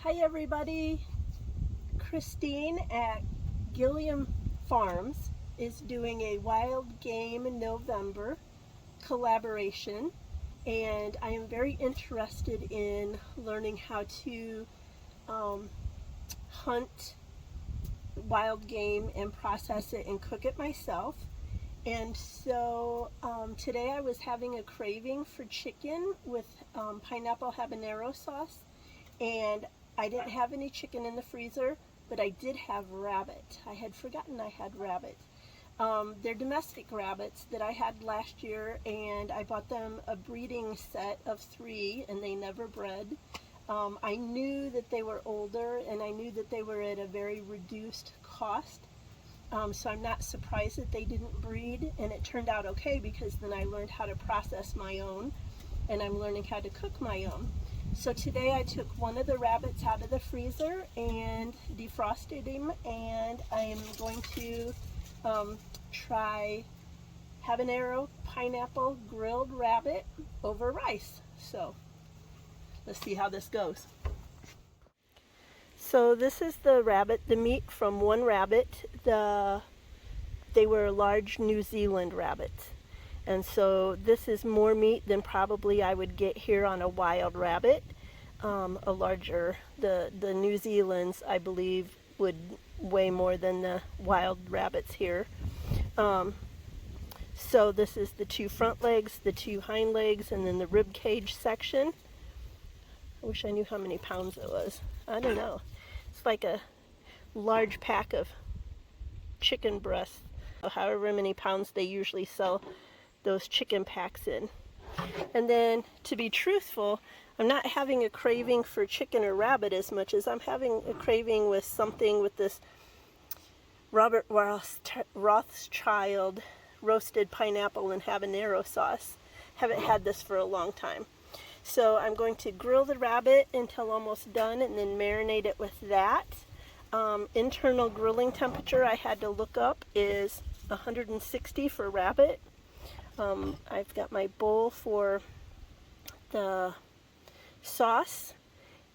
Hi everybody, Christine at Gilliam Farms is doing a wild game in November collaboration, and I am very interested in learning how to hunt wild game and process it and cook it myself. And so today I was having a craving for chicken with pineapple habanero sauce, and I didn't have any chicken in the freezer, but I did have rabbit. I had forgotten I had rabbit. They're domestic rabbits that I had last year, and I bought them a breeding set of 3, and they never bred. I knew that they were older, and I knew that they were at a very reduced cost. So I'm not surprised that they didn't breed, and it turned out okay because then I learned how to process my own, and I'm learning how to cook my own. So today I took one of the rabbits out of the freezer and defrosted him, and I am going to try habanero pineapple grilled rabbit over rice. So let's see how this goes. So this is the rabbit, the meat from one rabbit. They were large New Zealand rabbits. And so this is more meat than probably I would get here on a wild rabbit. A larger, the New Zealands, I believe, would weigh more than the wild rabbits here. So this is the 2 front legs, the 2 hind legs, and then the rib cage section. I wish I knew how many pounds it was. I don't know. It's like a large pack of chicken breasts, however many pounds they usually sell those chicken packs in. And then, to be truthful, I'm not having a craving for chicken or rabbit as much as I'm having a craving with something with this Robert Rothschild roasted pineapple and habanero sauce. Haven't had this for a long time. So I'm going to grill the rabbit until almost done and then marinate it with that. Internal grilling temperature I had to look up is 160 for rabbit. I've got my bowl for the sauce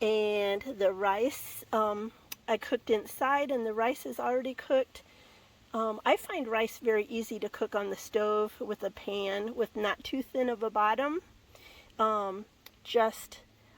and the rice. I cooked inside and the rice is already cooked. I find rice very easy to cook on the stove with a pan with not too thin of a bottom. I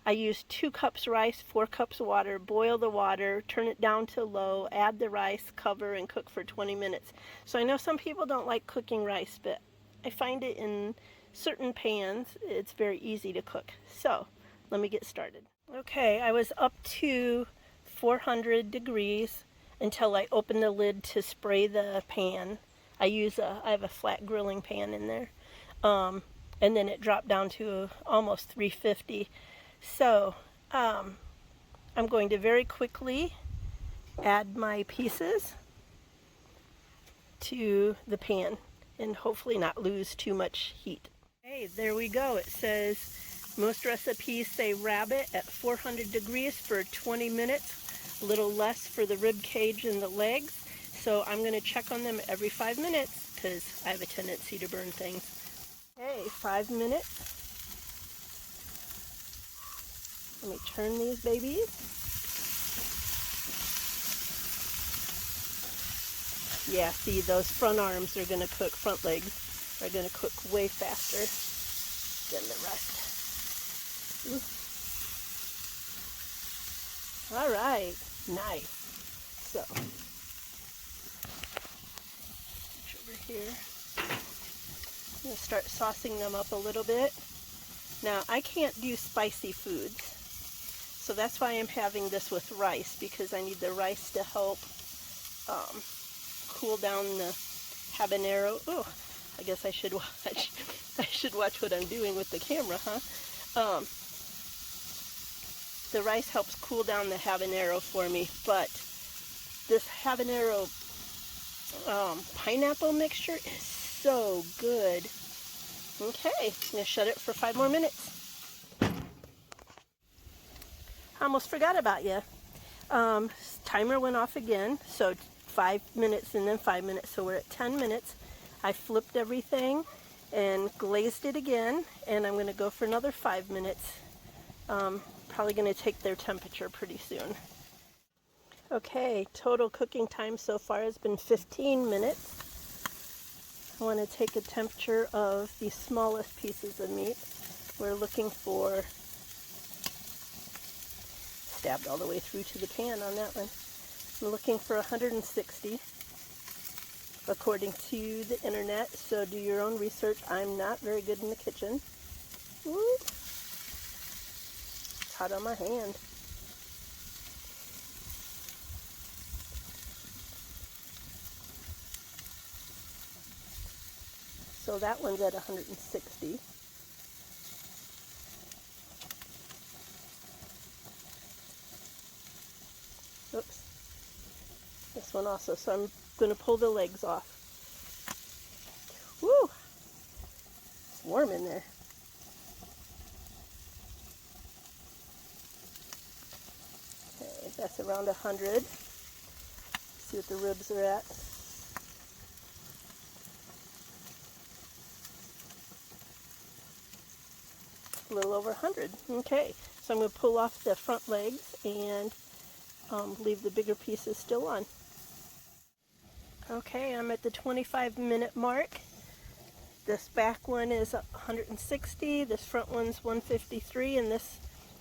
use 2 cups rice, 4 cups water, boil the water, turn it down to low, add the rice, cover, and cook for 20 minutes. So I know some people don't like cooking rice, but I find it in certain pans, it's very easy to cook. So let me get started. Okay, I was up to 400 degrees until I opened the lid to spray the pan. I have a flat grilling pan in there. And then it dropped down to almost 350. So I'm going to very quickly add my pieces to the pan and hopefully not lose too much heat. Okay, there we go. It says most recipes say rabbit at 400 degrees for 20 minutes, a little less for the rib cage and the legs. So I'm going to check on them every 5 minutes because I have a tendency to burn things. Okay, 5 minutes. Let me turn these babies. Yeah, see, those front arms are going to cook, front legs are going to cook way faster than the rest. All right, nice. So, over here. I'm going to start saucing them up a little bit. Now, I can't do spicy foods, so that's why I'm having this with rice, because I need the rice to help cool down the habanero. Oh, I guess I should watch. I should watch what I'm doing with the camera, huh? The rice helps cool down the habanero for me, but this habanero pineapple mixture is so good. Okay, I'm going to shut it for 5 more minutes. I almost forgot about you. Timer went off again, so 5 minutes and then 5 minutes, so we're at 10 minutes. I flipped everything and glazed it again, and I'm going to go for another 5 minutes. probably going to take their temperature pretty soon. Okay, total cooking time so far has been 15 minutes. I want to take a temperature of the smallest pieces of meat. We're looking for, stabbed all the way through to the can on that one. I'm looking for 160 according to the internet, so do your own research. I'm not very good in the kitchen. Ooh. It's hot on my hand. So that one's at 160. Oops. This one also. So I'm going to pull the legs off. Woo! It's warm in there. Okay, that's around 100. See what the ribs are at. A little over 100. Okay, so I'm going to pull off the front legs and leave the bigger pieces still on. Okay, I'm at the 25-minute mark. This back one is 160, this front one's 153, and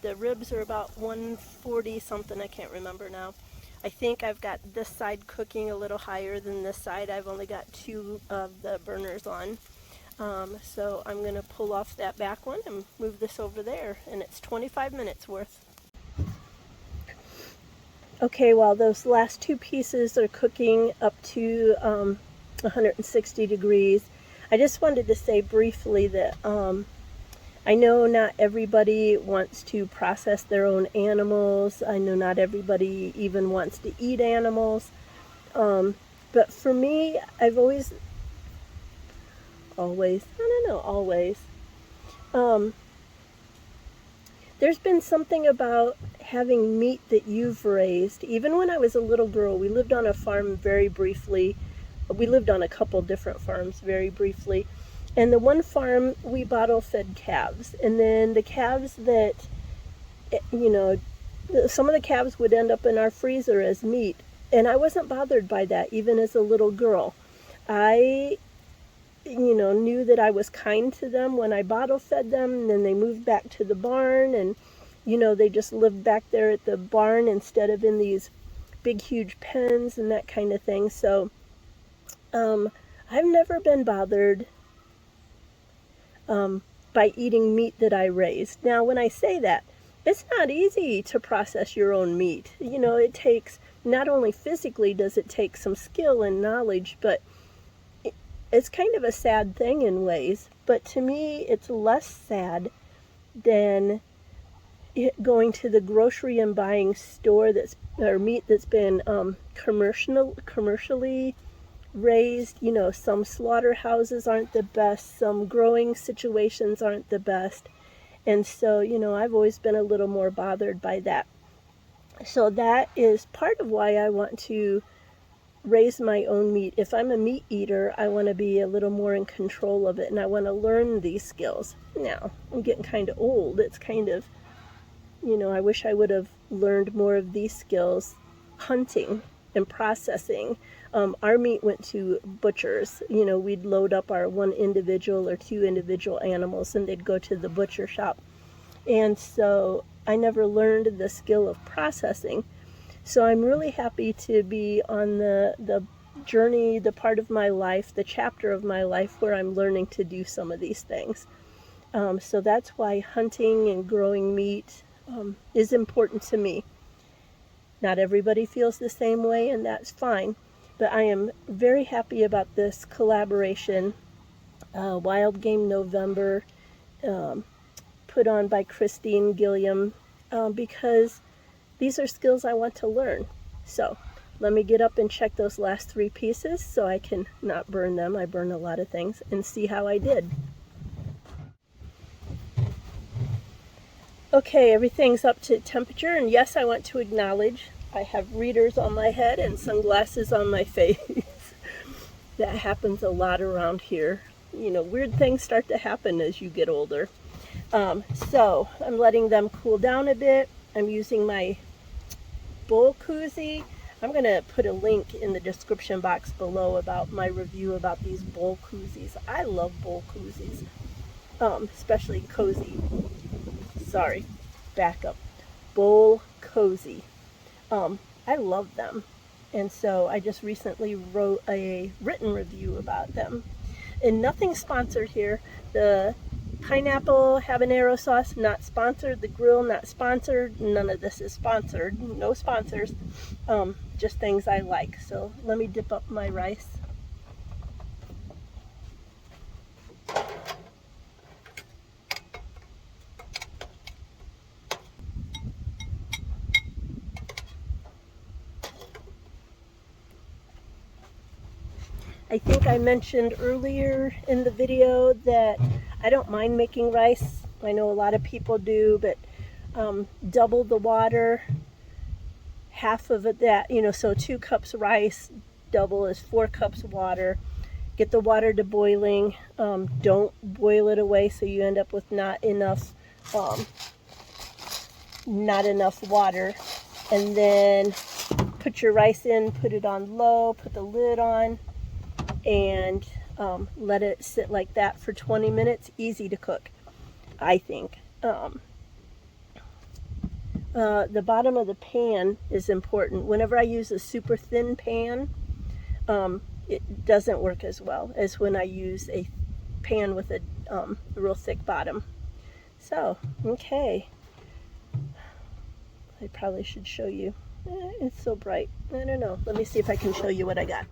the ribs are about 140 something, I can't remember now. I think I've got this side cooking a little higher than this side. I've only got 2 of the burners on. So I'm going to pull off that back one and move this over there, and it's 25 minutes worth. Okay, while those last 2 pieces are cooking up to 160 degrees, I just wanted to say briefly that I know not everybody wants to process their own animals. I know not everybody even wants to eat animals. But for me, I've always, there's been something about having meat that you've raised. Even when I was a little girl, we lived on a farm very briefly. We lived on a couple different farms very briefly. And the one farm, we bottle fed calves. And then the calves that, some of the calves would end up in our freezer as meat. And I wasn't bothered by that, even as a little girl. I knew that I was kind to them when I bottle fed them, and then they moved back to the barn, and they just lived back there at the barn instead of in these big huge pens and that kind of thing. So I've never been bothered by eating meat that I raised. Now when I say that, it's not easy to process your own meat. It takes, not only physically does it take some skill and knowledge, but it's kind of a sad thing in ways, but to me it's less sad than going to the grocery and buying meat that's been commercially raised. Some slaughterhouses aren't the best, some growing situations aren't the best, and so I've always been a little more bothered by that. So that is part of why I want to raise my own meat. If I'm a meat eater, I want to be a little more in control of it, and I want to learn these skills. Now, I'm getting kind of old. It's kind of, I wish I would have learned more of these skills, hunting and processing. Our meat went to butchers. We'd load up our 1 individual or 2 individual animals, and they'd go to the butcher shop. And so I never learned the skill of processing. So I'm really happy to be on the journey, the part of my life, the chapter of my life where I'm learning to do some of these things. So that's why hunting and growing meat is important to me. Not everybody feels the same way, and that's fine. But I am very happy about this collaboration, Wild Game November, put on by Christine Gilliam, because these are skills I want to learn. So let me get up and check those last 3 pieces so I can not burn them. I burn a lot of things, and see how I did. Okay, everything's up to temperature, and yes, I want to acknowledge I have readers on my head and sunglasses on my face. That happens a lot around here. Weird things start to happen as you get older. So I'm letting them cool down a bit. I'm using my bowl koozie. I'm going to put a link in the description box below about my review about these bowl koozies. I love bowl koozies, especially cozy. Sorry, back up. Bowl cozy. I love them. And so I just recently wrote a written review about them. And nothing sponsored here. The pineapple habanero sauce, not sponsored. The grill, not sponsored. None of this is sponsored. No sponsors. Just things I like. So let me dip up my rice. I think I mentioned earlier in the video that I don't mind making rice. I know a lot of people do, but double the water, half of it that, so 2 cups rice, double is 4 cups water. Get the water to boiling. Don't boil it away so you end up with not enough water. And then put your rice in, put it on low, put the lid on, and let it sit like that for 20 minutes. Easy to cook, I think. The bottom of the pan is important. Whenever I use a super thin pan, it doesn't work as well as when I use a pan with a real thick bottom. So, okay. I probably should show you. It's so bright. I don't know. Let me see if I can show you what I got.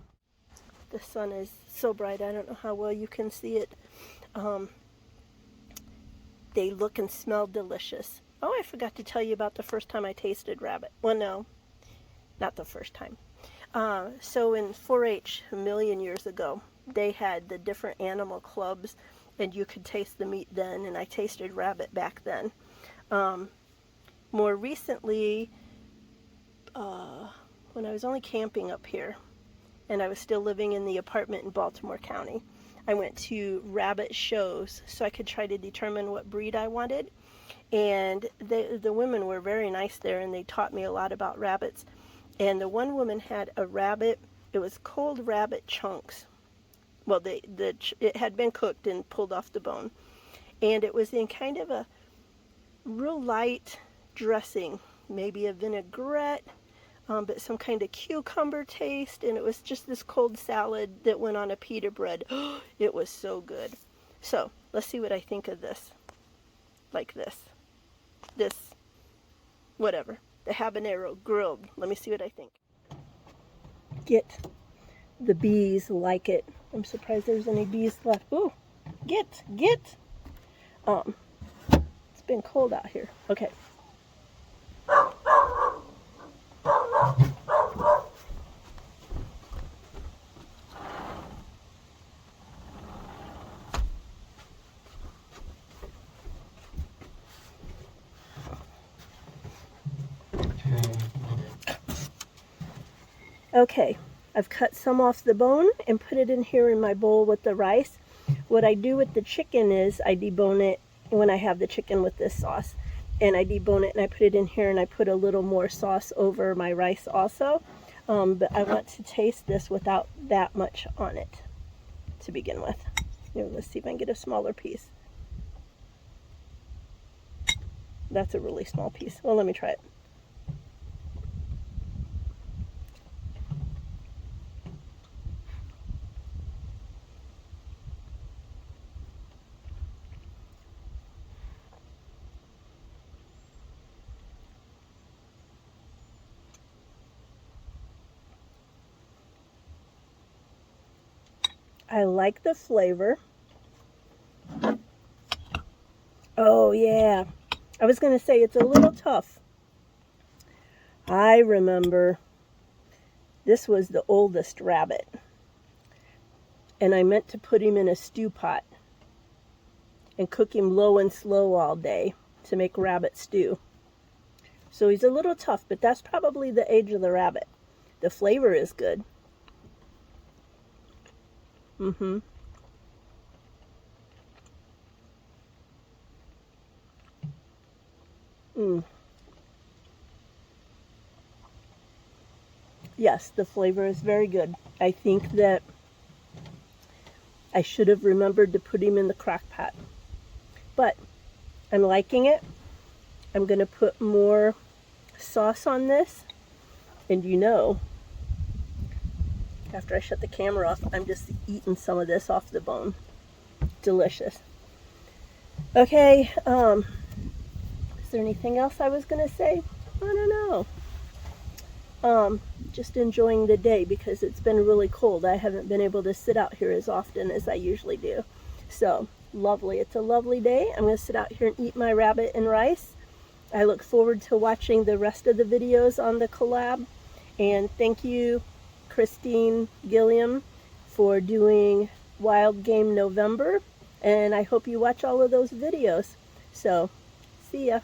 The sun is so bright, I don't know how well you can see it. They look and smell delicious. Oh, I forgot to tell you about the first time I tasted rabbit. Well, no, not the first time. So in 4-H, a million years ago, they had the different animal clubs, and you could taste the meat then, and I tasted rabbit back then. More recently, when I was only camping up here, and I was still living in the apartment in Baltimore County, I went to rabbit shows so I could try to determine what breed I wanted. And the women were very nice there, and they taught me a lot about rabbits. And the one woman had a rabbit. It was cold rabbit chunks. Well, it had been cooked and pulled off the bone. And it was in kind of a real light dressing, maybe a vinaigrette, but some kind of cucumber taste, and it was just this cold salad that went on a pita bread. It was so good. So let's see what I think of this. Like this, whatever, the habanero grilled. Let me see what I think. Get the bees like it. I'm surprised there's any bees left. Ooh, get. It's been cold out here. Okay. Okay, I've cut some off the bone and put it in here in my bowl with the rice. What I do with the chicken is I debone it when I have the chicken with this sauce. And I debone it and I put it in here, and I put a little more sauce over my rice also. But I want to taste this without that much on it to begin with. Here, let's see if I can get a smaller piece. That's a really small piece. Well, let me try it. I like the flavor. Oh yeah, I was going to say it's a little tough. I remember this was the oldest rabbit, and I meant to put him in a stew pot and cook him low and slow all day to make rabbit stew. So he's a little tough, but that's probably the age of the rabbit. The flavor is good. Mm. Yes, the flavor is very good. I think that I should have remembered to put him in the crock pot. But I'm liking it. I'm going to put more sauce on this. And you know, after I shut the camera off, I'm just eating some of this off the bone. Delicious. Okay, is there anything else I was going to say? I don't know. Just enjoying the day because it's been really cold. I haven't been able to sit out here as often as I usually do. So, lovely. It's a lovely day. I'm going to sit out here and eat my rabbit and rice. I look forward to watching the rest of the videos on the collab. And thank you, Christine Gilliam, for doing Wild Game November. And I hope you watch all of those videos. So, see ya.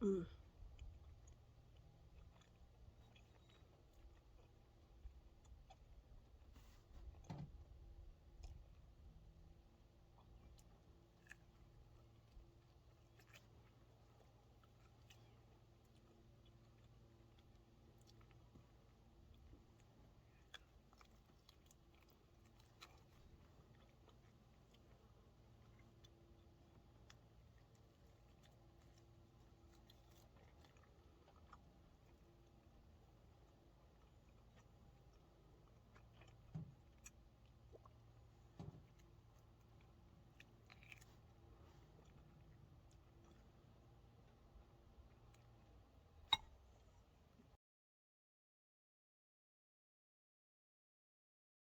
Mm.